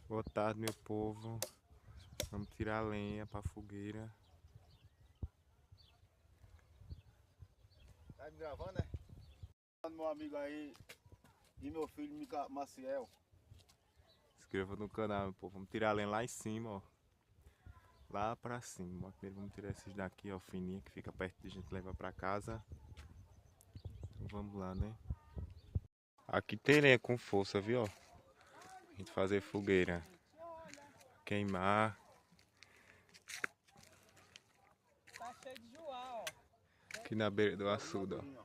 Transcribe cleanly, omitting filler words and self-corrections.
Boa tarde, meu povo. Vamos tirar lenha pra fogueira. Tá me gravando, né? Meu amigo aí e meu filho Maciel. Inscreva no canal, meu povo. Vamos tirar lenha lá em cima, ó. Lá pra cima. Primeiro vamos tirar esses daqui, ó, fininho, que fica perto de gente levar pra casa. Então vamos lá, né? Aqui tem lenha com força, viu, ó. A gente fazer fogueira. Queimar. Tá cheio de joá, ó. Aqui na beira do açude, ó.